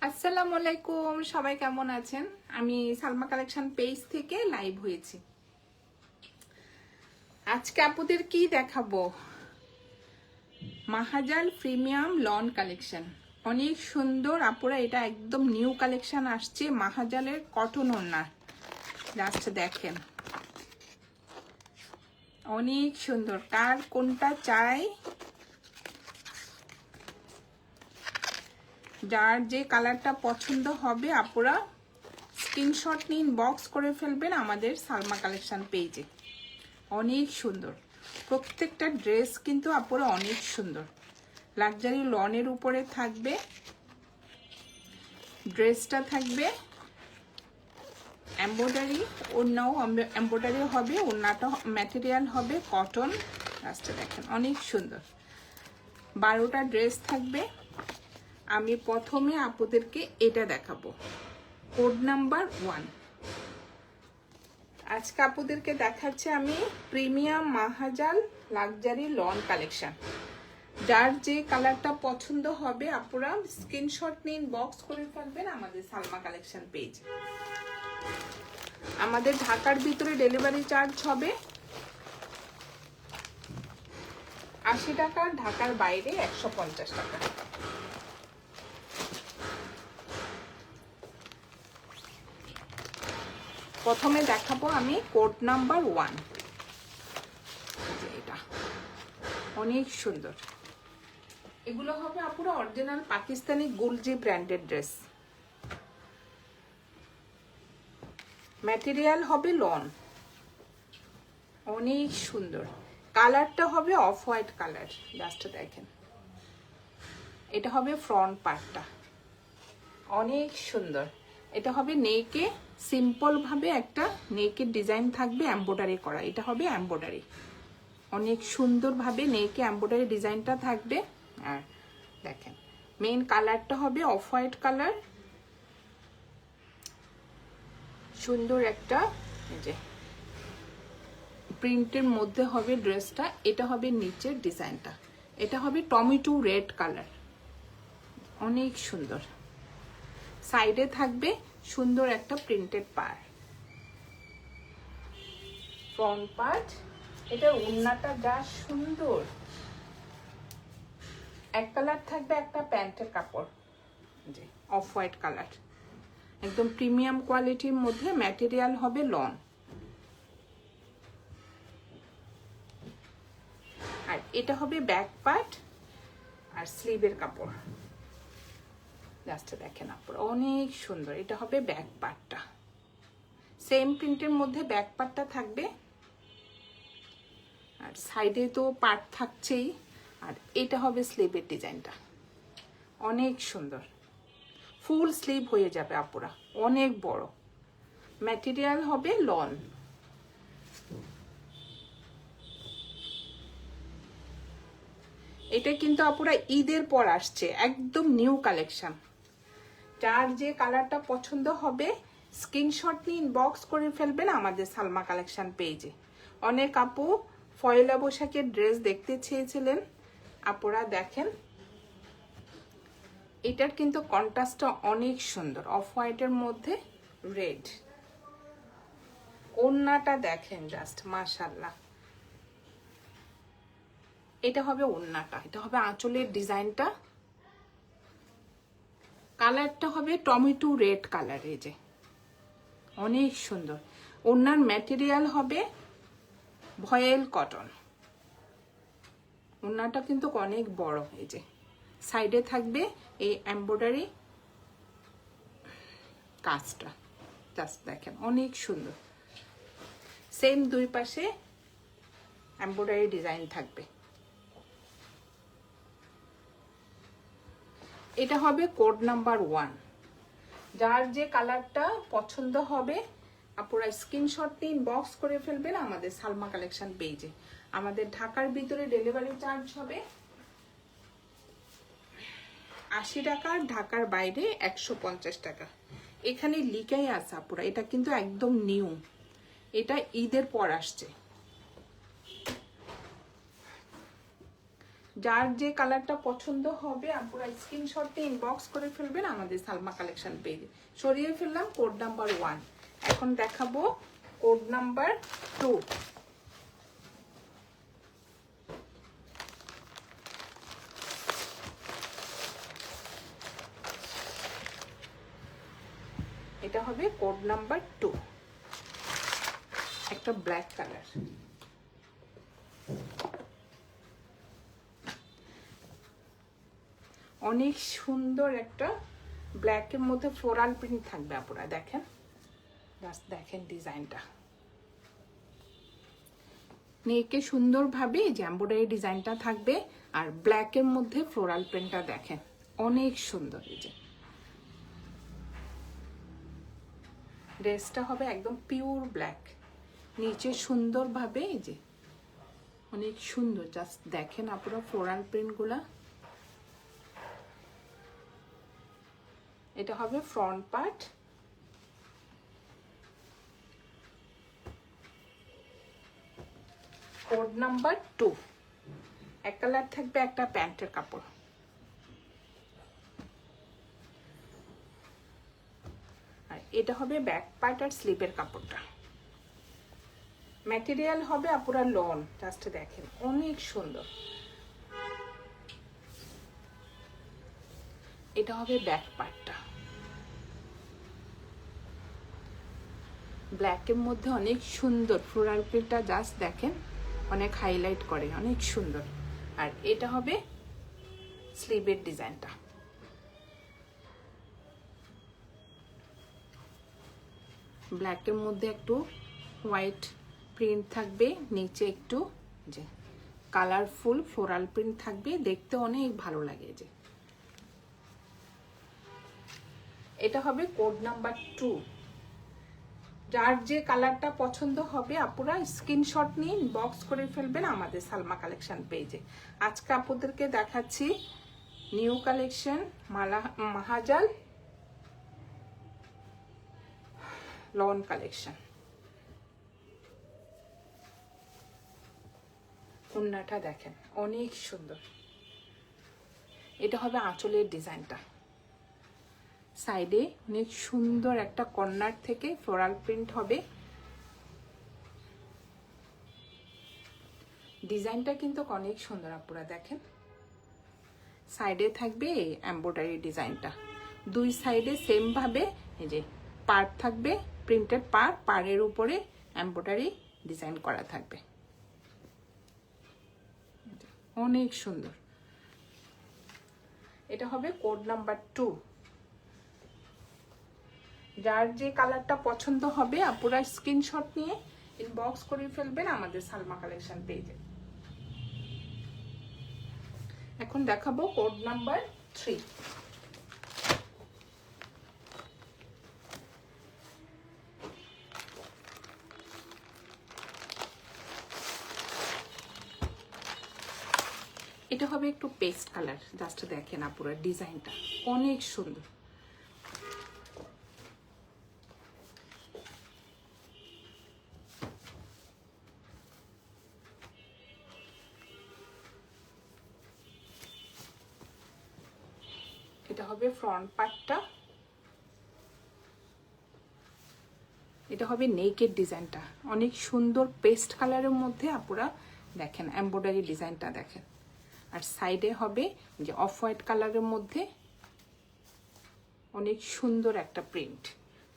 আসসালামু আলাইকুম, সবাই কেমন আছেন? আমি সালমা কালেকশন পেজ থেকে লাইভ হয়েছি। আজকে আপুদের কি দেখাবো? মাহাজাল প্রিমিয়াম লন কালেকশন, অনেক সুন্দর আপুরা। এটা একদম নিউ কালেকশন আসছে, মাহাজালের কটন ওড়না। জাস্ট দেখেন, অনেক সুন্দর। কার কোনটা চাই, যার যে কালারটা পছন্দ হবে আপুরা স্ক্রিনশট নিন, বক্স করে ফেলবেন আমাদের সালমা কালেকশন পেজে। অনেক সুন্দর প্রত্যেকটা ড্রেস, কিন্তু আপুরা অনেক সুন্দর। লাক্সারি লনের উপরে থাকবে ড্রেসটা, থাকবে এমব্রয়ডারি, ওড়নাও এমব্রয়ডারি হবে, ওড়নাটা ম্যাটেরিয়াল হবে কটন। রাস্তা দেখেন অনেক সুন্দর। 12টা ড্রেস থাকবে। আমি প্রথমে আপুদেরকে এটা দেখাবো, কোড নাম্বার 1। আজকে আপুদেরকে দেখাচ্ছি আমি প্রিমিয়াম মাহাজাল লাক্সারি লন কালেকশন। যার যে কালারটা পছন্দ হবে আপুরা স্ক্রিনশট নিন, বক্স করে ফেলবেন আমাদের সালমা কালেকশন পেজ। আমাদের ঢাকার ভিতরে ডেলিভারি চার্জ হবে 80 টাকা, ঢাকার বাইরে 150 টাকা। প্রথমে দেখাবো আমি কোড নাম্বার 1। এটা অনেক সুন্দর। এগুলো হবে আপুরা অরিজিনাল পাকিস্তানি গুলজি ব্র্যান্ডেড ড্রেস। ম্যাটেরিয়াল হবে লন, অনেক সুন্দর। কালারটা হবে অফ হোয়াইট কালার। জাস্ট দেখেন, এটা হবে ফ্রন্ট পার্টটা, অনেক সুন্দর। এটা হবে নেকে, সিম্পল ভাবে একটা নেকের ডিজাইন থাকবে এমব্রয়ডারি করা। এটা হবে এমব্রয়ডারি, অনেক সুন্দরভাবে নেকে এমব্রয়ডারি ডিজাইনটা থাকবে। আর দেখেন মেইন কালারটা হবে অফ হোয়াইট কালার, সুন্দর একটা যে প্রিন্টের মধ্যে হবে ড্রেসটা। এটা হবে নিচের ডিজাইনটা, এটা হবে টমেটো রেড কালার, অনেক সুন্দর। সাইডে থাকবে সুন্দর একটা প্রিন্টেড পার, ফ্রন্ট পার্ট। এটা ওড়নাটা যা সুন্দর, এক কালার থাকবে একটা প্যান্টের কাপড়, যে অফ হোয়াইট কালার, একদম প্রিমিয়াম কোয়ালিটির মধ্যে। ম্যাটেরিয়াল হবে লন। আর এটা হবে ব্যাক পার্ট আর স্লিভের কাপড়। জাস্ট দেখেন আপনারা, অনেক সুন্দর। এটা হবে ব্যাক পার্টটা, সেম প্রিন্টের মধ্যে ব্যাক পার্টটা থাকবে। আর সাইডে তো পার্ট থাকছেই। আর এটা হবে স্লিভের ডিজাইনটা, অনেক সুন্দর। ফুল স্লিভ হয়ে যাবে আপুরা, অনেক বড়। ম্যাটেরিয়াল হবে লন। এটা কিন্তু আপুরা ঈদের পর আসছে, একদম নিউ কালেকশন। যার যে কালারটা পছন্দ হবে স্ক্রিনশট নিন, বক্স করে ফেলবেন আমাদের সালমা কালেকশন পেজে। অনেক আপু পয়লা বৈশাখের ড্রেস দেখতে চেয়েছিলেন, আপুরা দেখেন এটার কিন্তু কন্ট্রাস্টটা অনেক সুন্দর, অফ হোয়াইটের মধ্যে রেড। ওড়নাটা দেখেন জাস্ট মাশাআল্লাহ। এটা হবে ওড়নাটা, এটা হবে আঁচলের ডিজাইনটা। কালারটা হবে টমেটো রেড কালার, এই যে অনেক সুন্দর। ওড়নার ম্যাটেরিয়াল হবে ভয়েল কটন। ওড়নাটা কিন্তু অনেক বড়। এই যে সাইডে থাকবে এই এমব্রয়ডারি কাজটা, জাস্ট দেখেন অনেক সুন্দর। সেম দুই পাশে এমব্রয়ডারি ডিজাইন থাকবে। এটা হবে কোড নাম্বার 1। যার যে কালারটা পছন্দ হবে আপুরা স্ক্রিনশট নিন, বক্স করে ফেলবেন আমাদের সালমা কালেকশন পেজে। আমাদের ঢাকার ভিতরে ডেলিভারি চার্জ হবে 80 টাকা, ঢাকার বাইরে 150 টাকা। এখানে লিখাই আছে আপুরা, এটা কিন্তু একদম নিউ, এটা ঈদের পর আসছে। যার যে কালারটা পছন্দ হবে আপনারা স্ক্রিনশট দিয়ে ইনবক্স করে ফেলবেন আমাদের সালমা কালেকশন পেজে। সরিয়ে ফেললাম কোড নাম্বার 1। এখন দেখাবো কোড নাম্বার 2। এটা হবে কোড নাম্বার 2, একটা ব্ল্যাক কালার। অনেক সুন্দর একটা ব্ল্যাকের মধ্যে ফ্লোরাল প্রিন্ট থাকবে। আপনারা দেখেন, জাস্ট দেখেন ডিজাইনটা। নেকে সুন্দরভাবে যে এমব্রয়ডারি ডিজাইনটা থাকবে আর ব্ল্যাকের মধ্যে ফ্লোরাল প্রিন্টটা দেখেন অনেক সুন্দর। এই যে ড্রেসটা হবে একদম পিওর ব্ল্যাক, নিচে সুন্দরভাবে এই যে অনেক সুন্দর। জাস্ট দেখেন আপনারা ফ্লোরাল প্রিন্টগুলা। এটা হবে ফ্রন্ট পার্ট। কোড নাম্বার 2, এক কালার থাকবে, একটা প্যান্টের কাপড়। আর এটা হবে ব্যাক পার্ট আর স্লিপের কাপড়টা। ম্যাটেরিয়াল হবে আপুরা লন, জাস্ট দেখেন অনেক সুন্দর। এটা হবে ব্যাক পার্টটা, ব্ল্যাকের মধ্যে অনেক সুন্দর ফ্লোরাল প্রিন্টটা, জাস্ট দেখেন অনেক হাইলাইট করে, অনেক সুন্দর। আর এটা হবে স্লিভের ডিজাইনটা। ব্ল্যাকের মধ্যে একটু হোয়াইট প্রিন্ট থাকবে, নিচে একটু যে কালারফুল ফ্লোরাল প্রিন্ট থাকবে, দেখতে অনেক ভালো লাগে। যে এটা হবে কোড নাম্বার 2। যার যে কালারটা পছন্দ হবে আপুরা স্ক্রিনশট নিয়ে ইনবক্স করে ফেলবেন আমাদের সালমা কালেকশন পেজে। আজকে আপুদেরকে দেখাচ্ছি নিউ কালেকশন মাহাজাল লন কালেকশন। ওড়নাটা দেখেন অনেক সুন্দর। এটা হবে আঁচলের ডিজাইনটা। সাইডে অনেক সুন্দর একটা কর্নার থেকে ফ্লোরাল প্রিন্ট হবে। ডিজাইনটা কিন্তু অনেক সুন্দর আপুরা দেখেন। সাইডে থাকবে এমব্রয়ডারি ডিজাইনটা, দুই সাইডে সেম ভাবে এই যে পার্ট থাকবে, প্রিন্টেড পাড়ের উপরে এমব্রয়ডারি ডিজাইন করা থাকবে, অনেক সুন্দর। এটা হবে কোড নাম্বার 2। যার যে কালারটা পছন্দ হবে আপুরা স্ক্রিনশট নিয়ে ইনবক্স করে ফেলবেন আমাদের সালমা কালেকশন পেজে। এখন দেখাবো কোড নাম্বার 3। এটা হবে একটু পেস্ট কালার, জাস্ট দেখেন আপুরা ডিজাইনটা অনেক সুন্দর। এটা হবে ফ্রন্ট পার্টটা। এটা হবে নেকের ডিজাইনটা অনেক সুন্দর পেস্ট কালারের মধ্যে আপুরা দেখেন এমব্রয়ডারি ডিজাইনটা দেখেন। আর সাইডে হবে যে অফ হোয়াইট কালারের মধ্যে অনেক সুন্দর একটা প্রিন্ট,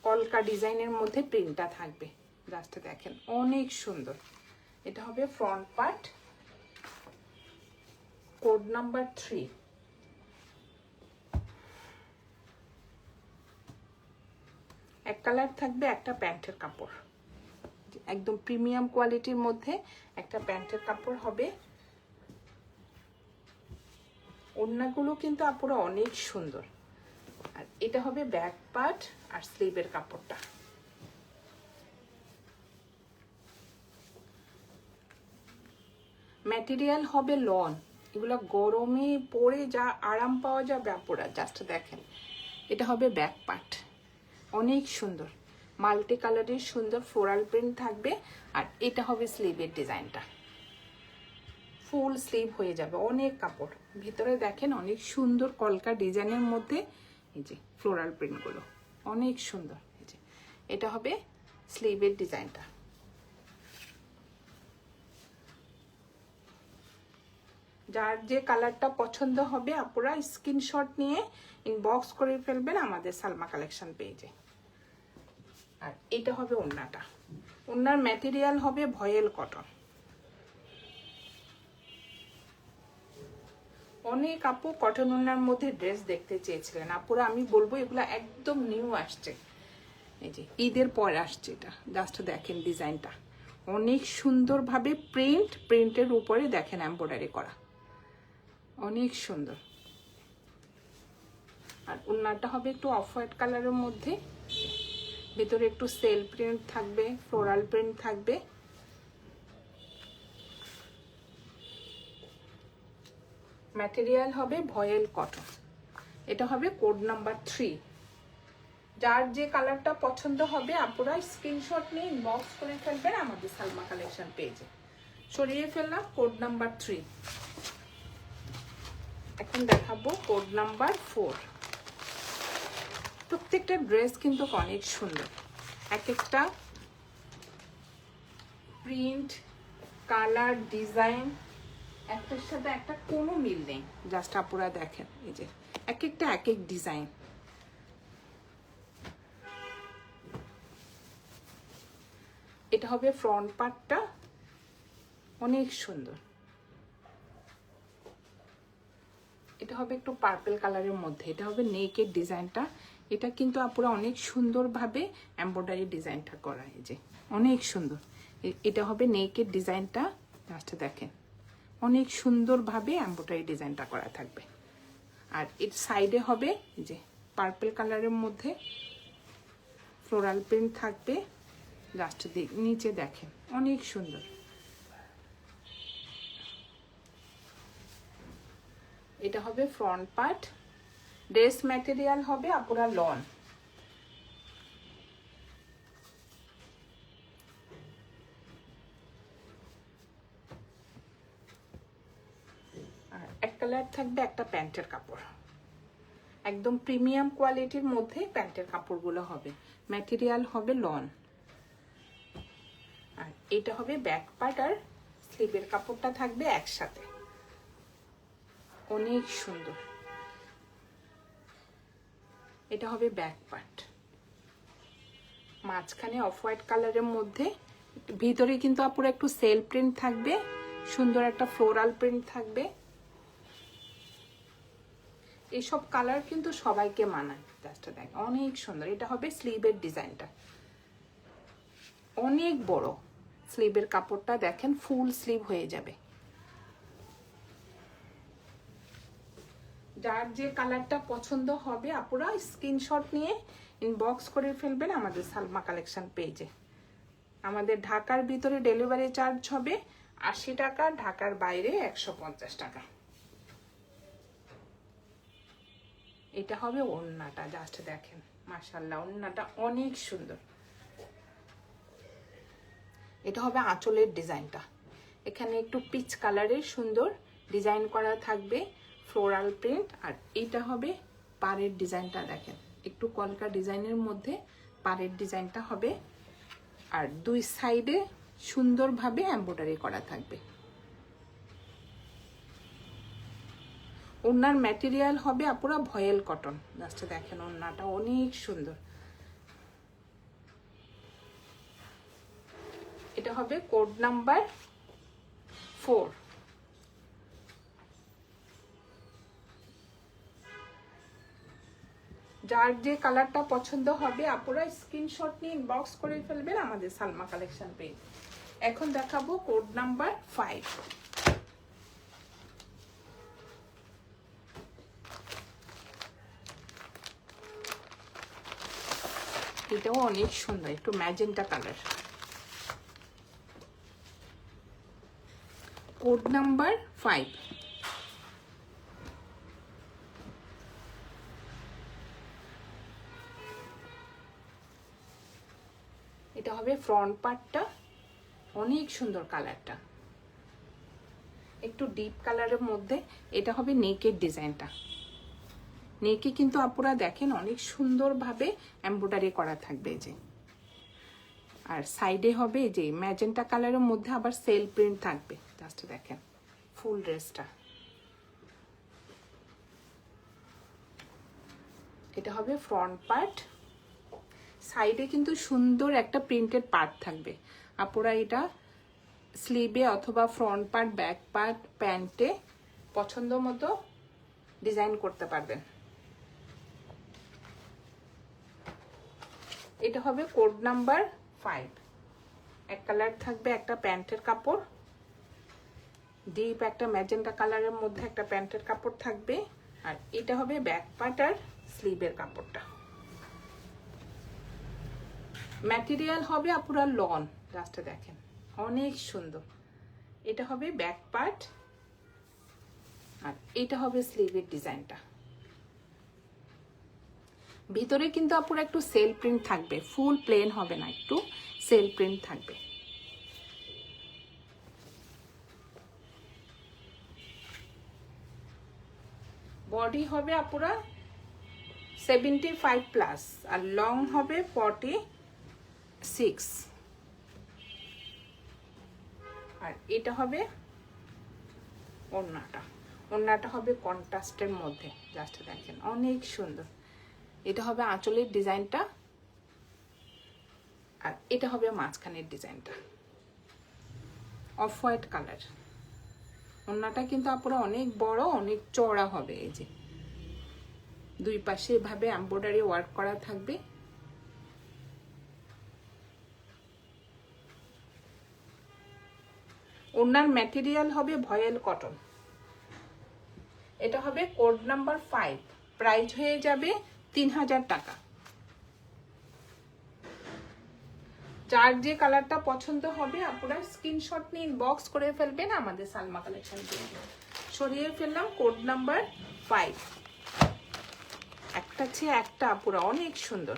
কলকা ডিজাইনের মধ্যে প্রিন্টটা থাকবে, জাস্ট দেখেন অনেক সুন্দর। এটা হবে ফ্রন্ট পার্ট, কোড নাম্বার 3। এক কালার থাকবে, একটা প্যান্টের কাপড়, একদম প্রিমিয়াম কোয়ালিটির মধ্যে একটা প্যান্টের কাপড় হবে। ওড়নাগুলো কিন্তু আপুরা অনেক সুন্দর। আর এটা হবে ব্যাক পার্ট আর স্লিভের কাপড়টা। ম্যাটেরিয়াল হবে লন, এগুলো গরমে পরে যা আরাম পাওয়া যাবে আপুরা জাস্ট দেখেন। এটা হবে ব্যাক পার্ট, অনেক সুন্দর মাল্টি কালারের সুন্দর ফ্লোরাল প্রিন্ট থাকবে। আর এটা হবে স্লিভের ডিজাইনটা, ফুল স্লিভ হয়ে যাবে, অনেক কাপড়। ভিতরে দেখেন অনেক সুন্দর কলকা ডিজাইনের মধ্যে এই যে ফ্লোরাল প্রিন্টগুলো অনেক সুন্দর। এই যে এটা হবে স্লিভের ডিজাইনটা। যার যে কালারটা পছন্দ হবে আপুরা স্ক্রিনশট নিয়ে ইনবক্স করে ফেলবেন আমাদের সালমা কালেকশন পেজে। আর এটা হবে ওড়নাটা, ওড়নার ম্যাটেরিয়াল হবে ভয়েল কটন। অনেক আপু কটন ওড়নার মধ্যে ড্রেস দেখতে চেয়েছিলেন আপুরা, আমি বলবো এগুলো একদম নিউ আসছে, এই যে ঈদের পর আসছে। এটা জাস্ট দেখেন ডিজাইনটা অনেক সুন্দরভাবে প্রিন্টের উপরে দেখেন এমব্রয়ডারি করা, অনেক সুন্দর। আর ওড়নাটা হবে একটু অফ হোয়াইট কালারের মধ্যে, ভেতরে একটু সেল প্রিন্ট থাকবে, ফ্লোরাল প্রিন্ট থাকবে। ম্যাটেরিয়াল হবে ভয়েল কটন। এটা হবে কোড নাম্বার 3। যার যে কালারটা পছন্দ হবে আপুরা স্ক্রিনশট নিয়ে ইনবক্স করে ফেলবেন আমাদের সালমা কালেকশন পেজে। সরিয়ে ফেললাম কোড নাম্বার 3। এখন দেখাবো কোড নাম্বার 4। প্রত্যেকটা ড্রেস কিন্তু অনেক সুন্দর, এক একটা প্রিন্ট, কালার, ডিজাইন একটার সাথে একটা কোনো মিল নেই। জাস্ট আপুরা দেখেন এই যে এক একটা এক এক ডিজাইন। এটা হবে ফ্রন্ট পার্টটা, অনেক সুন্দর। এটা হবে একটু পার্পল কালারের মধ্যে, এটা হবে নেকের ডিজাইনটা। এটা কিন্তু আপুরা অনেক সুন্দরভাবে এমব্রয়ডারি ডিজাইনটা করা, এই যে অনেক সুন্দর। এটা হবে নেকের ডিজাইনটা, জাস্ট দেখেন অনেক সুন্দরভাবে এমব্রয়ডারি ডিজাইনটা করা থাকবে। আর এর সাইডে হবে যে পার্পল কালারের মধ্যে ফ্লোরাল প্রিন্ট থাকবে, জাস্ট নিচে দেখেন অনেক সুন্দর। এটা হবে ফ্রন্ট পার্ট। ড্রেস ম্যাটেরিয়াল হবে আপুরা লন। আর এক কালার থাকবে একটা প্যান্টের কাপড়, একদম প্রিমিয়াম কোয়ালিটির মধ্যে প্যান্টের কাপড়গুলো হবে। ম্যাটেরিয়াল হবে লন। আর এটা হবে ব্যাক পার্ট, আর স্লিভের কাপড়টা থাকবে একসাথে, অনেক সুন্দর। এটা হবে ব্যাক পার্ট, মাঝখানে অফ হোয়াইট কালারের মধ্যে, ভিতরে কিন্তু আপুরা একটু সেল প্রিন্ট থাকবে, সুন্দর একটা ফ্লোরাল প্রিন্ট থাকবে। এইসব কালার কিন্তু সবাইকে মানায়, জাস্ট দেখ অনেক সুন্দর। এটা হবে স্লিভের ডিজাইনটা, অনেক বড় স্লিভের কাপড়টা দেখেন ফুল স্লিভ হয়ে যাবে। যার যে কালারটা পছন্দ হবে আপুরা স্ক্রিনশট নিয়ে ইনবক্স করে ফেলবেন আমাদের সালমা কালেকশন পেজে। আমাদের ঢাকার ভিতরে ডেলিভারি চার্জ হবে 80 টাকা, ঢাকার বাইরে 150 টাকা। এটা হবে ওড়নাটা, জাস্ট দেখেন মাশাআল্লাহ ওড়নাটা অনেক সুন্দর। এটা হবে আঁচলের ডিজাইনটা, এখানে একটু পিচ কালারের সুন্দর ডিজাইন করা থাকবে, ফ্লোরাল প্রিন্ট। আর এইটা হবে পাড়ের ডিজাইনটা, দেখেন একটু কলকা ডিজাইনের মধ্যে পাড়ের ডিজাইনটা হবে। আর দুই সাইডে সুন্দরভাবে এমব্রয়ডারি করা থাকবে। ওড়নার ম্যাটেরিয়াল হবে আপুরা ভয়েল কটন, জাস্ট দেখেন ওড়নাটা অনেক সুন্দর। এটা হবে কোড নাম্বার 4। যার যে কালারটা পছন্দ হবে আপুরা স্ক্রিনশট নিয়ে ইনবক্স করে ফেলবেন আমাদের সালমা কালেকশন পেজ। এখন দেখাবো কোড নাম্বার 5। এটাও অনেক সুন্দর, একটু ম্যাজেন্টা কালার। Code number 5। এটা হবে ফ্রন্ট পার্টটা, অনেক সুন্দর কালারটা। একটু ডিপ কালারের মধ্যে। এটা হবে নেকের ডিজাইনটা। নেকে কিন্তু আপুরা দেখেন অনেক সুন্দরভাবে এমব্রয়ডারি করা থাকবে এই যে। আর সাইডে হবে এই যে ম্যাজেন্টা কালারের মধ্যে আবার সেল প্রিন্ট থাকবে। জাস্ট দেখেন ফুল ড্রেসটা। এটা হবে ফ্রন্ট পার্ট। সাইডে কিন্তু সুন্দর একটা প্রিন্টেড পার্ট থাকবে। আপুরা এটা স্লিভে অথবা ফ্রন্ট পার্ট, ব্যাক পার্ট, প্যান্টে পছন্দ মতো ডিজাইন করতে পারবেন। এটা হবে কোড নাম্বার 5। এক কালার থাকবে একটা প্যান্টের কাপড়, ডিপ একটা ম্যাজেন্টা কালারের মধ্যে একটা প্যান্টের কাপড় থাকবে। আর এটা হবে ব্যাক পার্ট আর স্লিভের কাপড়টা। ম্যাটেরিয়াল হবে আপুরা লন। জাস্ট দেখেন অনেক সুন্দর। এটা হবে ব্যাক পার্ট আর এটা হবে স্লিভের ডিজাইনটা। ভিতরে কিন্তু আপুরা একটু সেল প্রিন্ট থাকবে, ফুল প্লেন হবে না, একটু সেল প্রিন্ট থাকবে। বডি হবে আপুরা 75 প্লাস আর লং হবে 46। আর এটা হবে ওড়নাটা। ওড়নাটা হবে কন্ট্রাস্টের মধ্যে। জাস্ট দেখেন অনেক সুন্দর। এটা হবে আঁচলের ডিজাইনটা আর এটা হবে মাঝখানের ডিজাইনটা অফ হোয়াইট কালার। ওড়নাটা কিন্তু আপুরা অনেক বড়, অনেক চওড়া হবে। এই যে দুই পাশে এভাবে এমব্রয়ডারি ওয়ার্ক করা থাকবে। ওড়নার ম্যাটেরিয়াল হবে ভয়েল কটন। এটা হবে কোড নাম্বার 5। প্রাইস হয়ে যাবে 3000 টাকা। যার যে কালারটা পছন্দ হবে আপনারা স্ক্রিনশট নিয়ে ইনবক্স করে ফেলবেন আমাদের সালমা কালেকশন থেকে। সরিয়ে ফেললাম কোড নাম্বার 5। একটা চেয়ে একটা পুরো অনেক সুন্দর।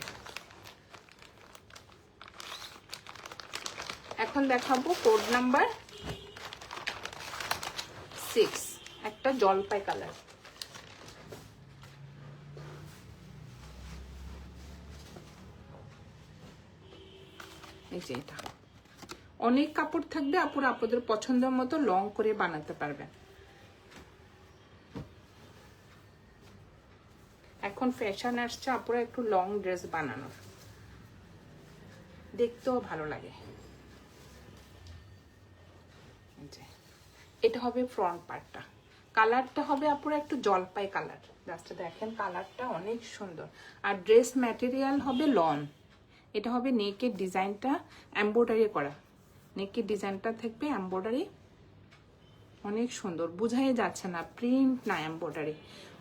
এখন দেখাবো কোড নাম্বার 6। একটা জলপাই কালার। এই যে এটা অনেক কাপড় থাকবে, আপুরা আপনাদের পছন্দ মতো লং করে বানাতে পারবেন। এখন ফ্যাশন আসছে আপুরা একটু লং ড্রেস বানানোর, দেখতেও ভালো লাগে। এটা হবে ফ্রন্ট পার্টটা। কালারটা হবে আপুরা একটু জলপাই কালার। জাস্ট দেখেন কালারটা অনেক সুন্দর। আর ড্রেস ম্যাটেরিয়াল হবে লন। এটা হবে নেকের ডিজাইনটা এমব্রয়ডারি করা। নেকের ডিজাইনটা থাকবে এমব্রয়ডারি, অনেক সুন্দর। বোঝাই যাচ্ছে না প্রিন্ট না এমব্রয়ডারি।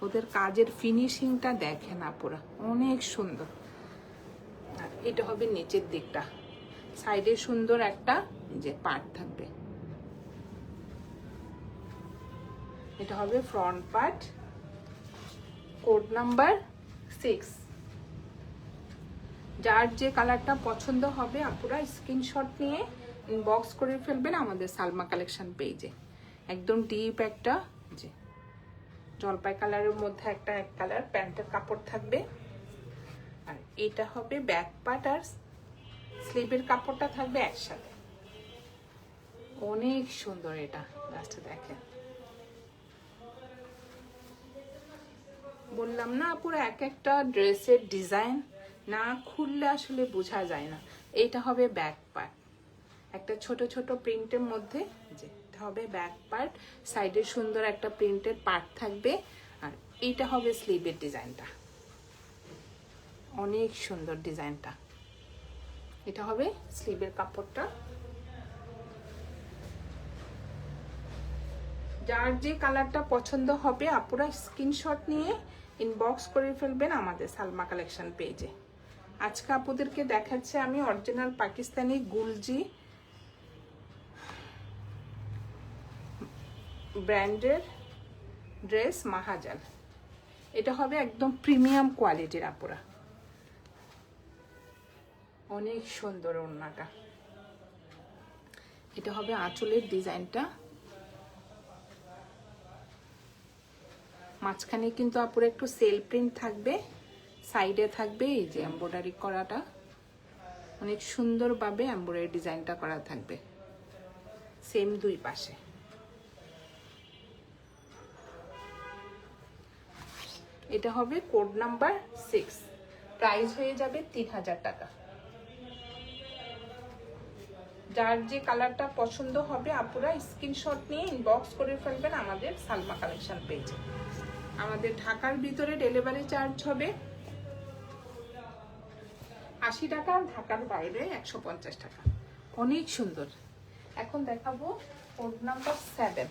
ওদের কাজের ফিনিশিংটা দেখেন আপুরা অনেক সুন্দর। আর এটা হবে নিচের দিকটা, সাইডে সুন্দর একটা যে পার্ট থাকবে। এটা হবে ফ্রন্ট পার্ট, কোড নাম্বার 6। যার যে কালারটা পছন্দ হবে আপুরা স্ক্রিনশট নিয়ে ইনবক্স করে ফেলবেন আমাদের সালমা কালেকশন পেজে। একদম ডিপ একটা যে জলপাই কালারের মধ্যে একটা এক কালার প্যান্টের কাপড় থাকবে। আর এটা হবে ব্যাক পার্ট আর স্লিভের কাপড়টা থাকবে একসাথে। অনেক সুন্দর এটা। জাস্ট দেখেন, বললাম না আপুরা এক একটা ড্রেসের ডিজাইন না খুললে আসলে বোঝা যায় না। এটা হবে ব্যাক পার্ট, একটা ছোট ছোট প্রিন্টের মধ্যে যে হবে ব্যাক পার্ট, সাইডে সুন্দর একটা প্রিন্টের পার্ট থাকবে। আর এইটা হবে স্লিভের ডিজাইনটা, অনেক সুন্দর ডিজাইনটা। এটা হবে স্লিভের কাপড়টা। যার যে কালারটা পছন্দ হবে আপুরা স্ক্রিনশট নিয়ে ইনবক্স করে ফেলবেন আমাদের সালমা কালেকশন পেজে। আজকে আপুদেরকে দেখাচ্ছি আমি অরিজিনাল পাকিস্তানি গুলজি ব্র্যান্ডের ড্রেস মাহাজাল। এটা হবে একদম প্রিমিয়াম কোয়ালিটির আপুরা, অনেক সুন্দর ওড়নাটা। এটা হবে আঁচলের ডিজাইনটা, মাঝখানে কিন্তু আপুর একটু সেল প্রিন্ট থাকবে, সাইডে থাকবে এই যে এমব্রয়ডারি করাটা, অনেক সুন্দরভাবে এমব্রয়ডারি ডিজাইনটা করা থাকবে সেম দুই পাশে। এটা হবে কোড নাম্বার 6, প্রাইস হয়ে যাবে 3000 টাকা। যার যে কালারটা পছন্দ হবে আপুরা স্ক্রিনশট নিয়ে ইনবক্স করে ফেলবেন আমাদের সালমা কালেকশন পেজে। আমাদের ঢাকার ভিতরে ডেলিভারি চার্জ হবে 80 টাকা, ঢাকার বাইরে 150 টাকা। অনেক সুন্দর। এখন দেখাবো কোড নাম্বার 7।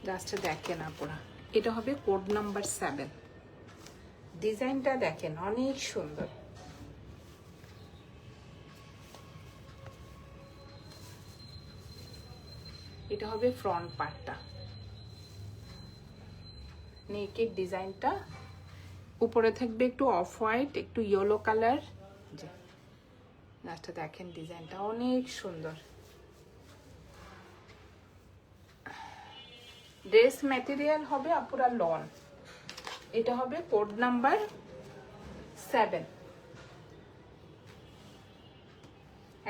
জাস্ট দেখেন আপনারা, এটা হবে কোড নাম্বার 7। ডিজাইনটা দেখেন অনেক সুন্দর। এটা হবে ফ্রন্ট পার্টটা, নেকের ডিজাইনটা উপরে থাকবে একটু অফ হোয়াইট, একটু ইয়েলো কালার। জাস্ট দেখেন ডিজাইনটা অনেক সুন্দর। ড্রেস ম্যাটেরিয়াল হবে আপুরা লন। এটা হবে কোড নাম্বার 7।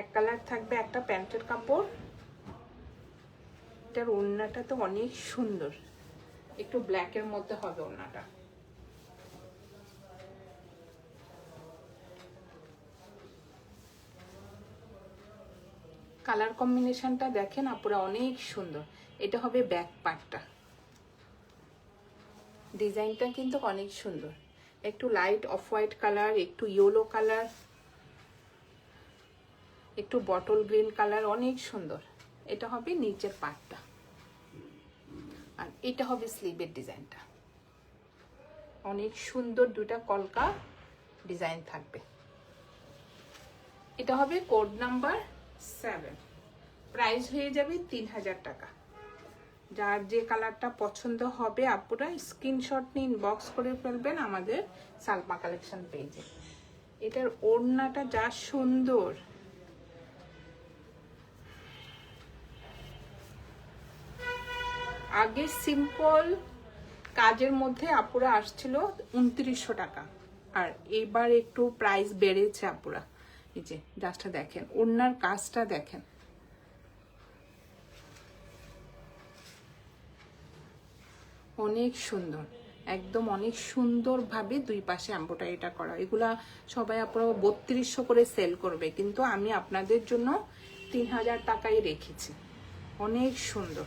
এক কালার থাকবে, একটা প্যান্টের কাপড়। এটার ওড়নাটা তো অনেক সুন্দর, একটু ব্ল্যাকের মধ্যে হবে ওড়নাটা। কালার কম্বিনেশনটা দেখেন আপুরা অনেক সুন্দর। এটা হবে ব্যাক পার্টটা, ডিজাইনটা কিন্তু অনেক সুন্দর, একটু লাইট অফ হোয়াইট কালার, একটু ইয়েলো কালার, একটু বটল গ্রিন কালার, অনেক সুন্দর। এটা হবে নিচের পার্টটা, আর এটা হবে স্লিভের ডিজাইনটা। অনেক সুন্দর দুটা কলকা ডিজাইন থাকবে। এটা হবে কোড নাম্বার 7, প্রাইস হয়ে যাবে 3000 টাকা। যার যে কালারটা পছন্দ হবে আপুরা স্ক্রিনশট নিয়ে ইনবক্স করে ফেলবেন আমাদের সালমা কালেকশন পেজে। এটার ওড়নাটা যা সুন্দর, আগে সিম্পল কাজের মধ্যে আপুরা আসছিল 2900 টাকা, আর এবার একটু প্রাইস বেড়েছে আপুরা। এই যে জাস্ট দেখেন ওড়নার কাজটা দেখেন, অনেক সুন্দর, একদম অনেক সুন্দরভাবে দুই পাশে এমব্রয়ডারিটা করা। এগুলা সবাই আপনারা 3200 করে সেল করবে, কিন্তু আমি আপনাদের জন্য 3000 টাকায় রেখেছি। অনেক সুন্দর।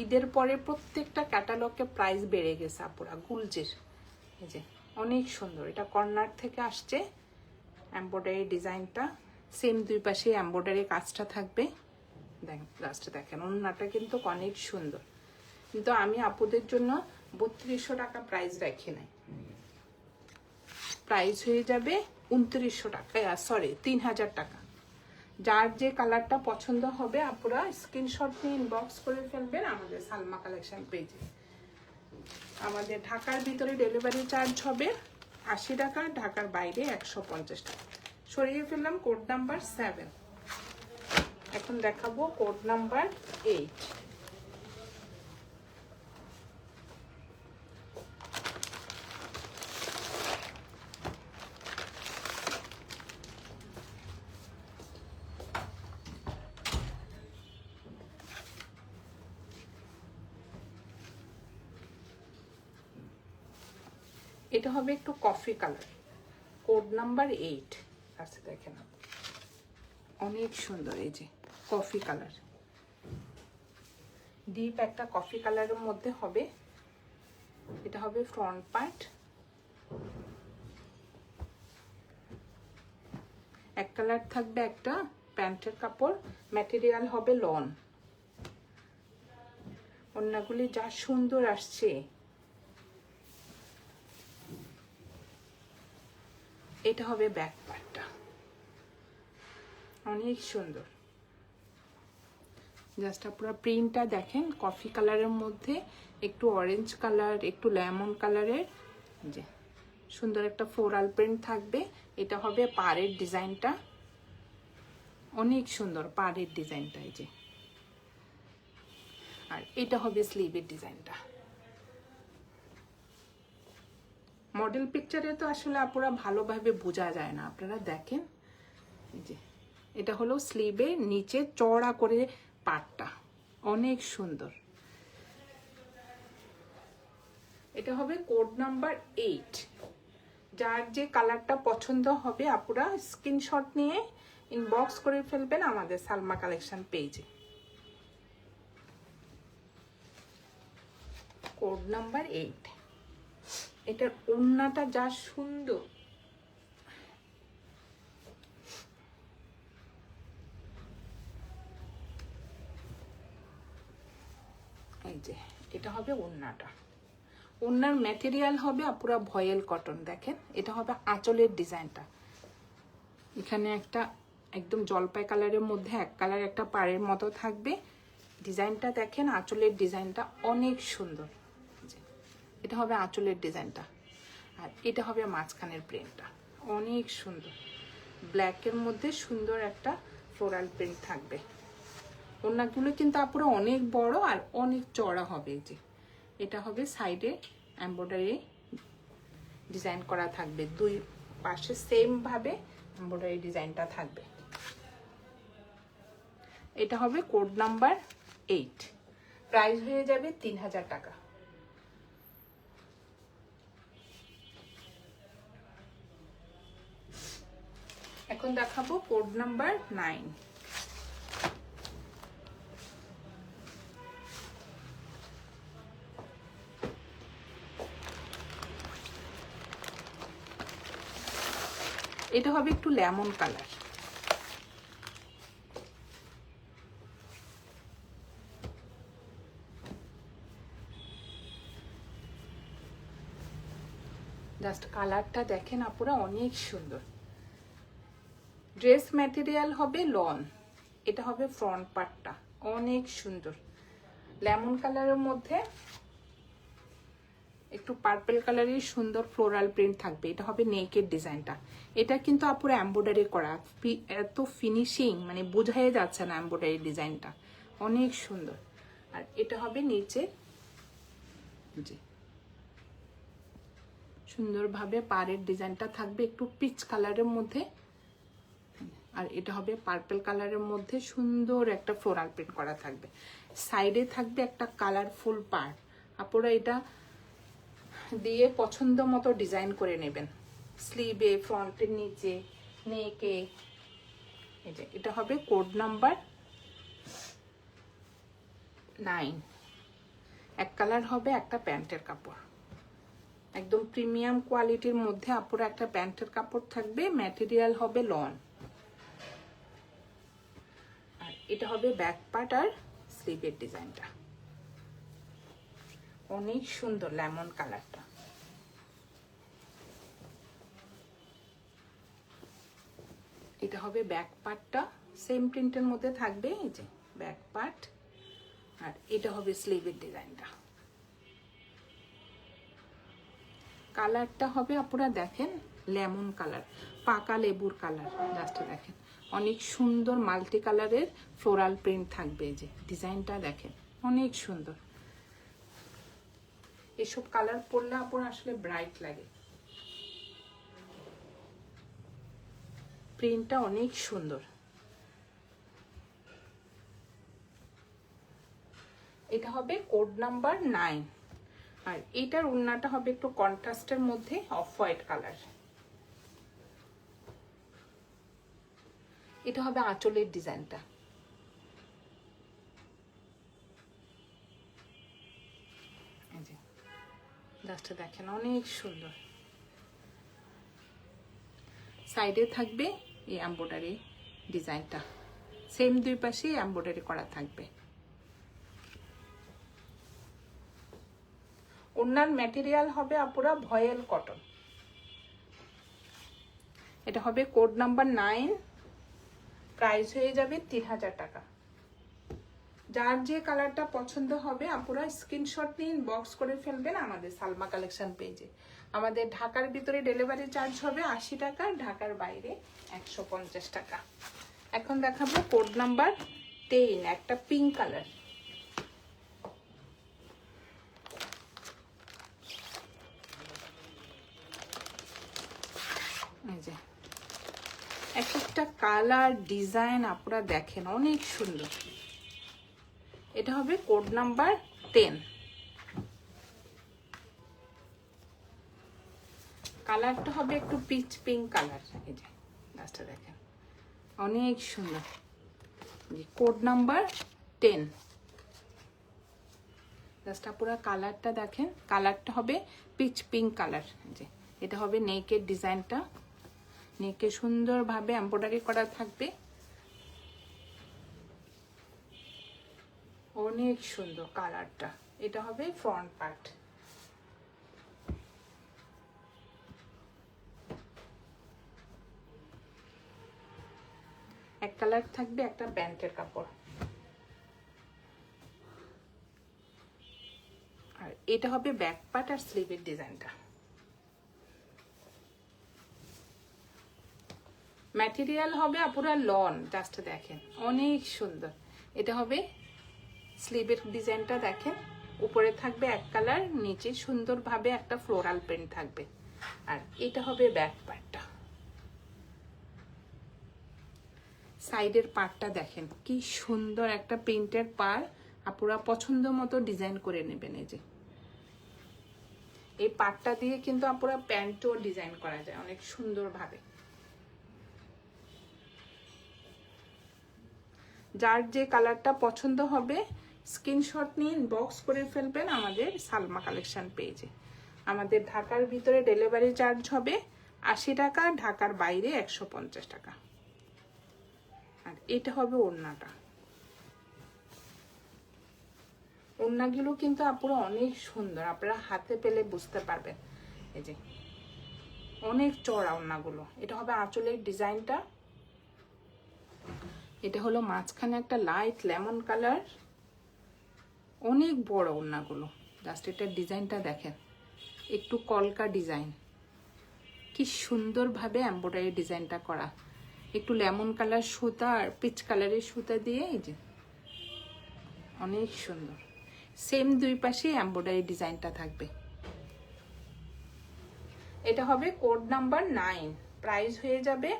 ঈদের পরে প্রত্যেকটা ক্যাটালগে প্রাইস বেড়ে গেছে আপুরা গুলজের। এই যে অনেক সুন্দর, এটা কর্নার থেকে আসছে এমব্রয়ডারি ডিজাইনটা, সেম দুই পাশে এমব্রয়ডারি কাজটা থাকবে। দেখেন লাস্টে দেখেন ওড়নাটা কিন্তু অনেক সুন্দর, কিন্তু আমি আপুদের জন্য 3200 টাকা প্রাইস রাখি নাই, প্রাইস হয়ে যাবে 2900 টাকা, সরি 3000 টাকা। যার যে কালারটা পছন্দ হবে আপুরা স্ক্রিনশট নিয়ে ইনবক্স করে ফেলবেন আমাদের সালমা কালেকশন পেজে। আমাদের ঢাকার ভিতরে ডেলিভারি চার্জ হবে 80 টাকা, ঢাকার বাইরে 150 টাকা। সরিয়ে ফেললাম কোড নাম্বার 7। এখন দেখাবো কোড নাম্বার 8। এটা হবে একটু কফি কালার, কোড নাম্বার 8। আচ্ছা দেখেন অনেক সুন্দর, এই যে কফি কালার, ডিপ একটা কফি কালারের মধ্যে হবে। এটা হবে ফ্রন্ট পার্ট। এক কালার থাকবে, একটা প্যান্টের কাপড়, ম্যাটেরিয়াল হবে লন। ওড়নাগুলি যা সুন্দর আসছে, এটা হবে ব্যাক পার্টটা, অনেক সুন্দর। জাস্ট আপনারা প্রিন্টটা দেখেন, কফি কালারের মধ্যে একটু অরেঞ্জ কালার, একটু লেমন কালারের, যে সুন্দর একটা ফ্লোরাল প্রিন্ট থাকবে। এটা হবে পাড়ের ডিজাইনটা, অনেক সুন্দর পাড়ের ডিজাইনটা, এই যে। আর এটা হবে স্লিভের ডিজাইনটা। মডেল পিকচারে তো আসলে আপুরা ভালোভাবে বোঝা যায় না, আপনারা দেখেন, এই যে এটা হলো স্লিভে নিচে চওড়া করে পাটটা, অনেক সুন্দর। এটা হবে কোড নাম্বার 8। যার যে কালারটা পছন্দ হবে আপুরা স্ক্রিনশট নিয়ে ইনবক্স করে ফেলবেন আমাদের সালমা কালেকশন পেজে। Code number 8। এটার ওড়নাটা যা সুন্দর, এই যে এটা হবে ওড়নাটা। ওড়নার ম্যাটেরিয়াল হবে আপুরা ভয়েল কটন। দেখেন এটা হবে আঁচলের ডিজাইনটা, এখানে একটা একদম জলপাই কালারের মধ্যে এক কালার একটা পাড়ের মতো থাকবে। ডিজাইনটা দেখেন, আঁচলের ডিজাইনটা অনেক সুন্দর। এটা হবে আঁচলের ডিজাইনটা, আর এটা হবে মাঝখানের প্রিন্টটা, অনেক সুন্দর। ব্ল্যাকের মধ্যে সুন্দর একটা ফ্লোরাল প্রিন্ট থাকবে। ওড়নাগুলো কিন্তু আপুরা অনেক বড় আর অনেক চড়া হবে। যে এটা হবে সাইডে এমব্রয়ডারি ডিজাইন করা থাকবে, দুই পাশে সেম ভাবে এমব্রয়ডারি ডিজাইনটা থাকবে। এটা হবে কোড নাম্বার 8। প্রাইস হয়ে যাবে 3000 টাকা। এখন দেখাবো কোড নাম্বার 9। এটা হবে একটু লেমন কালার। জাস্ট কালারটা দেখেন আপুরা, অনেক সুন্দর। ড্রেস ম্যাটেরিয়াল হবে লন। এটা হবে ফ্রন্ট পার্টটা, অনেক সুন্দর লেমন কালারের মধ্যে একটু পার্পল কালারের সুন্দর ফ্লোরাল প্রিন্ট থাকবে। এটা হবে নেকের ডিজাইনটা। এটা কিন্তু আপুরা এমব্রয়ডারি করা, এত ফিনিশিং মানে বোঝাই যাচ্ছে না এমব্রয়ডারি ডিজাইনটা, অনেক সুন্দর। আর এটা হবে নিচে, জি সুন্দরভাবে পাড়ের ডিজাইনটা থাকবে একটু পিচ কালারের মধ্যে, আর এটা হবে পার্পল কালারের মধ্যে সুন্দর একটা ফ্লোরাল প্রিন্ট করা থাকবে। সাইডে থাকবে একটা কালারফুল পাড়, আপনারা এটা দিয়ে পছন্দ মতো ডিজাইন করে নেবেন, স্লিভে, ফ্রন্টের নিচে, নেকে। এই যে এটা হবে কোড নাম্বার 9। এক কালার হবে একটা প্যান্টের কাপড়, একদম প্রিমিয়াম কোয়ালিটির মধ্যে আপুরা একটা প্যান্টের কাপড় থাকবে, ম্যাটেরিয়াল হবে লন। আর এটা হবে ব্যাক পার্ট আর স্লিভের ডিজাইনটা, অনেক সুন্দর লেমন কালারটা। এটা হবে ব্যাক পার্টটা, সেম প্রিন্টের মধ্যে থাকবে, এই যে ব্যাক পার্ট। আর এটা হবে স্লিভের ডিজাইনটা। কালারটা হবে আপনারা দেখেন লেমন কালার, পাকা লেবুর কালার। জাস্ট দেখেন অনেক সুন্দর মাল্টি কালারের ফ্লোরাল প্রিন্ট থাকবে। এই যে ডিজাইনটা দেখেন অনেক সুন্দর। এসব কালার পরলে আপনার আসলে ব্রাইট লাগে, প্রিন্টটা অনেক সুন্দর। এটা হবে কোড নাম্বার 9। আর এটার ওড়নাটা হবে একটু কন্ট্রাস্টের মধ্যে অফ হোয়াইট কালার। এটা হবে আঁচলের ডিজাইনটা, জাস্ট দেখেন অনেক সুন্দর। সাইডে থাকবে এই এমব্রয়ডারি ডিজাইনটা, সেম দুই পাশে এমব্রয়ডারি করা থাকবে। ওড়নার ম্যাটেরিয়াল হবে আপুরা ভয়েল কটন। এটা হবে কোড নাম্বার 9। প্রাইস হয়ে যাবে 3000 টাকা। যার যে কালারটা পছন্দ হবে আপুরা স্ক্রিনশট নিয়ে ইনবক্স করে ফেলবেন আমাদের সালমা কালেকশন পেজে। আমাদের ঢাকার ভিতরে ডেলিভারি চার্জ হবে 80 টাকা, ঢাকার বাইরে 150 টাকা। এখন দেখাবো কোড নাম্বার 10, একটা পিঙ্ক কালার। এই যে একটা কালার ডিজাইন আপনারা দেখেন, অনেক সুন্দর। এটা হবে কোড নাম্বার 10। কালারটা হবে একটু পিচ পিঙ্ক কালার। এই যে গাছটা দেখেন, অনেক সুন্দর। Code number 10। জাস্ট পুরো কালারটা দেখেন, কালারটা হবে পিচ পিঙ্ক কালার। যে এটা হবে নেকের ডিজাইনটা, নেকে সুন্দরভাবে এমব্রয়ডারি করা থাকবে, অনেক সুন্দর কালারটা। এটা হবে ফ্রন্ট পার্ট। এক কালার থাকবে, একটা প্যান্টের কাপড়। আর এটা হবে ব্যাক পার্ট আর স্লিভের ডিজাইনটা। ম্যাটেরিয়াল হবে পুরো লন, জাস্ট দেখেন অনেক সুন্দর। এটা হবে স্লিভের ডিজাইনটা দেখেন, উপরে থাকবে এক কালার, নিচে সুন্দরভাবে একটা ফ্লোরাল প্রিন্ট থাকবে। আর এটা হবে ব্যাক পার্টটা। সাইডের পার্টটা দেখেন কি সুন্দর একটা প্রিন্টের পার, আপুরা পছন্দ মতো ডিজাইন করে নেবেন। এই যে এই পার্টটা দিয়ে কিন্তু আপুরা প্যান্টও ডিজাইন করা যায় অনেক সুন্দরভাবে। যার যে কালারটা পছন্দ হবে স্ক্রিনশট নিয়ে ইনবক্স করে ফেলবেন আমাদের সালমা কালেকশন পেজে। আমাদের ঢাকার ভিতরে ডেলিভারি চার্জ হবে 80 টাকা, ঢাকার বাইরে 150 টাকা। আর এটা হবে ওড়নাটা। ওড়নাগুলো কিন্তু আপুরা অনেক সুন্দর, আপনারা হাতে পেলে বুঝতে পারবেন। এই যে অনেক চড়া ওড়নাগুলো। এটা হবে আঁচলের ডিজাইনটা। এটা হলো মাঝখানে একটা লাইট লেমন কালার, অনেক বড় ওড়নাগুলো। জাস্ট এটার ডিজাইনটা দেখেন, একটু কলকা ডিজাইন, কি সুন্দরভাবে এমব্রয়ডারি ডিজাইনটা করা। একটু লেমন কালার সুতা আর পিচ কালারের সুতা দিয়ে, এই যে অনেক সুন্দর। সেম দুই পাশে এমব্রয়ডারি ডিজাইনটা থাকবে। এটা হবে কোড নাম্বার 9, প্রাইস হয়ে যাবে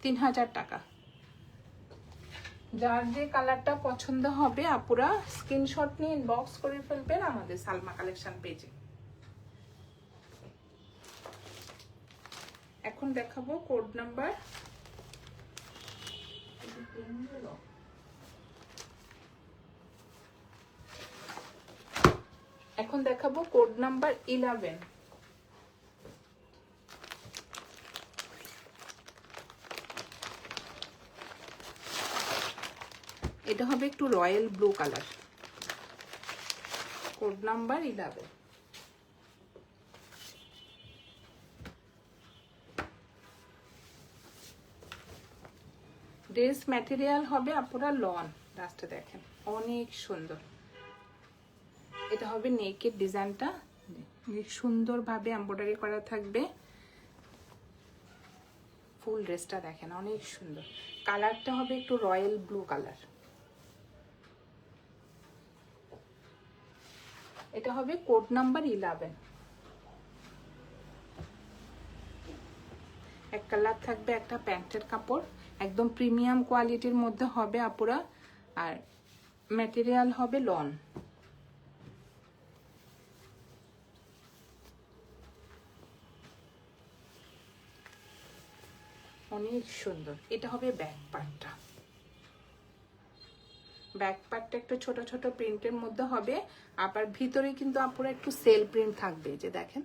3000 টাকা। যার যে কালারটা পছন্দ হবে আপুরা স্ক্রিনশট নিয়ে ইনবক্স করে ফেলবেন আমাদের সালমা কালেকশন পেজে। এখন দেখাবো কোড নাম্বার, এখন দেখাবো কোড নাম্বার 11। এটা হবে একটু royal blue colour, code number 11। Dress material হবে আপনারা লন, জাস্ট দেখেন অনেক সুন্দর। এটা হবে নেকের ডিজাইনটা, সুন্দরভাবে এমব্রয়ডারি করা থাকবে। ফুল ড্রেসটা দেখেন অনেক সুন্দর। কালারটা হবে একটু রয়্যাল ব্লু কালার। এটা হবে কোড নাম্বার 11। এক কালার থাকবে, একটা প্যান্টের কাপড়, একদম প্রিমিয়াম কোয়ালিটির মধ্যে হবে আপুরা। আর ম্যাটেরিয়াল হবে লন। অনেক সুন্দর। এটা হবে ব্যাক পার্টটা। ব্যাক পার্টটা একটু ছোট ছোট প্রিন্টের মধ্যে হবে, আবার ভিতরে কিন্তু আপুরা একটু সেল প্রিন্ট থাকবে, যে দেখেন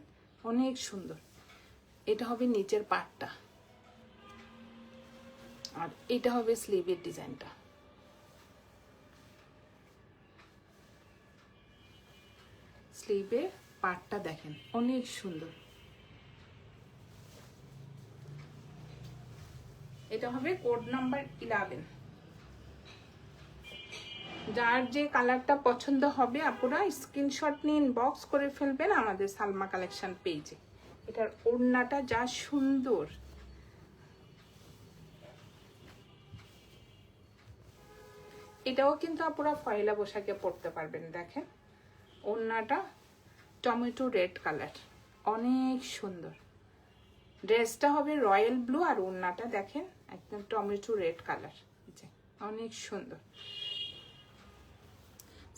অনেক সুন্দর। এটা হবে নিচের পার্টটা। আর এটা হবে স্লিভের ডিজাইনটা। স্লিভের পার্টটা দেখেন অনেক সুন্দর। এটা হবে কোড নাম্বার 11। যার যে কালারটা পছন্দ হবে আপুরা স্ক্রিনশট নিয়ে ইনবক্স করে ফেলবেন আমাদের সালমা কালেকশন পেজে। এটার ওড়নাটা যা সুন্দর, এটাও কিন্তু আপুরা পয়লা বৈশাখে পরতে পারবেন। দেখেন ওড়নাটা টমেটো রেড কালার, অনেক সুন্দর। ড্রেসটা হবে রয়্যাল ব্লু আর ওড়নাটা দেখেন একদম টমেটো রেড কালার, অনেক সুন্দর।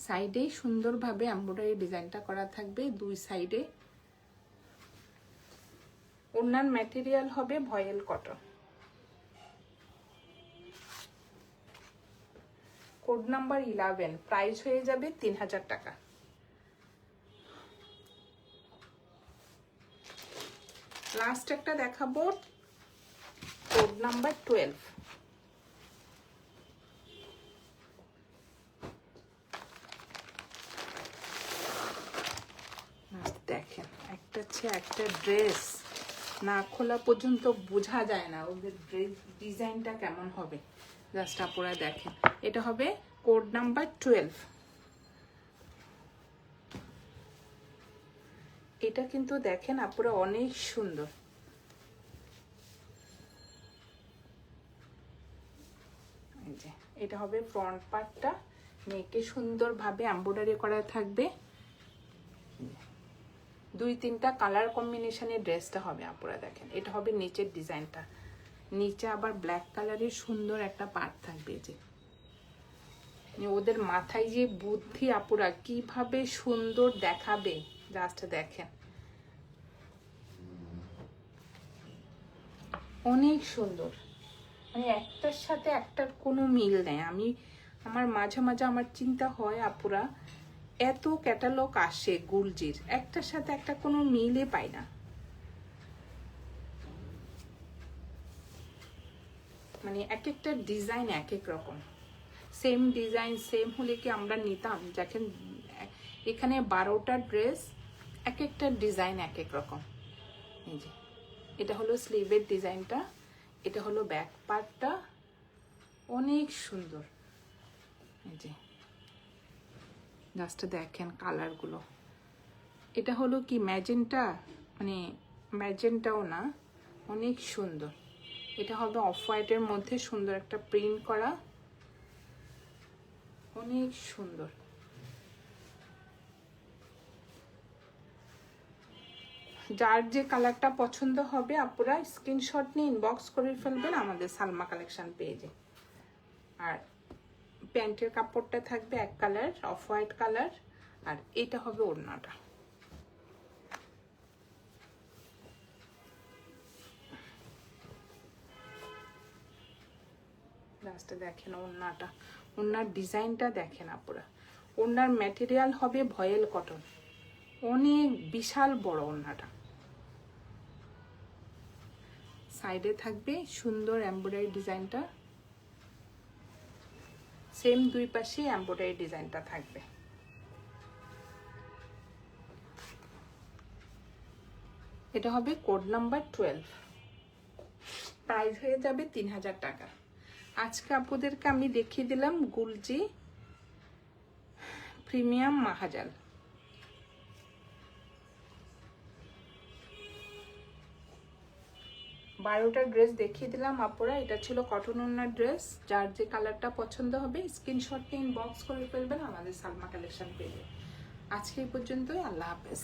সাইডে সুন্দরভাবে এমব্রয়ডারি ডিজাইনটা করা থাকবে দুই সাইডে। ওড়নার ম্যাটেরিয়াল হবে ভয়েল কটন। কোড নাম্বার 11, প্রাইস হয়ে যাবে 3000 টাকা। লাস্ট একটা দেখাবো কোড নাম্বার 12। দেখেন একটা হচ্ছে একটা ড্রেস না খোলা পর্যন্ত বোঝা যায় না ওদের ড্রেস ডিজাইনটা কেমন হবে। জাস্ট আপনারা দেখেন, এটা হবে কোড নাম্বার 12। এটা কিন্তু দেখেন আপুরা অনেক সুন্দর। এটা হবে ফ্রন্ট পার্টটা, নেকে সুন্দরভাবে এমব্রয়ডারি করা থাকবে। 2-3টা কালার কম্বিনেশনের ড্রেসটা হবে আপুরা দেখেন। এটা হবে নিচের ডিজাইনটা, নিচে আবার ব্ল্যাক কালারের সুন্দর একটা পার্ট থাকবে। যে ওদের মাথায় যে বুদ্ধি আপুরা কিভাবে সুন্দর দেখাবে, জাস্ট দেখেন অনেক সুন্দর। মানে একটার সাথে একটার কোনো মিল নেই। আমার মাঝে মাঝে আমার চিন্তা হয় আপুরা এত ক্যাটালগ আসে গুলজির, একটার সাথে একটা কোনো মিলে পাই না। মানে এক একটা ডিজাইন এক এক রকম। সেম ডিজাইন সেম হলে কি আমরা নিতাম? দেখেন এখানে 12টা ড্রেস, এক একটা ডিজাইন এক এক রকম। এই যে এটা হলো স্লিভের ডিজাইনটা, এটা হলো ব্যাক পার্টটা, অনেক সুন্দর। এই যে জাস্ট দেখেন কালারগুলো। এটা হলো কি ম্যাজেন্টা, মানে ম্যাজেন্টাও না, অনেক সুন্দর। এটা হবে অফ হোয়াইটের মধ্যে সুন্দর একটা প্রিন্ট করা, অনেক সুন্দর। যার যে কালারটা পছন্দ হবে আপুরা স্ক্রিনশট নিয়ে ইনবক্স করে ফেলবেন আমাদের সালমা কালেকশন পেজে। আর প্যান্টের কাপড়টা থাকবে এক কালার, অফ হোয়াইট কালার, আর এটা হবে ওড়নাটা। লাস্টে দেখেন ওড়নাটা, ওড়নার ডিজাইনটা দেখেন আপুরা। ওড়নার ম্যাটেরিয়াল হবে ভয়েল কটন, অনেক বিশাল বড় ওড়নাটা। সাইডে থাকবে সুন্দর এমব্রয়ডারি ডিজাইনটা, সেম দুই পাশে এমব্রয়ডারি ডিজাইনটা থাকবে। এটা হবে কোড নাম্বার 12, প্রাইস হয়ে যাবে 3000 টাকা। আজকে আপুদেরকে আমি দেখিয়ে দিলাম গুলজি প্রিমিয়াম মাহাজাল। বারোটা ড্রেস দেখিয়ে দিলাম আপুরা। এটা ছিল কটন ওড়নার ড্রেস। যার যে কালারটা পছন্দ হবে স্ক্রিনশট নিয়ে ইনবক্স করে ফেলবেন আমাদের সালমা কালেকশন পেজে। আজকে এই পর্যন্তই, আল্লাহ হাফেজ।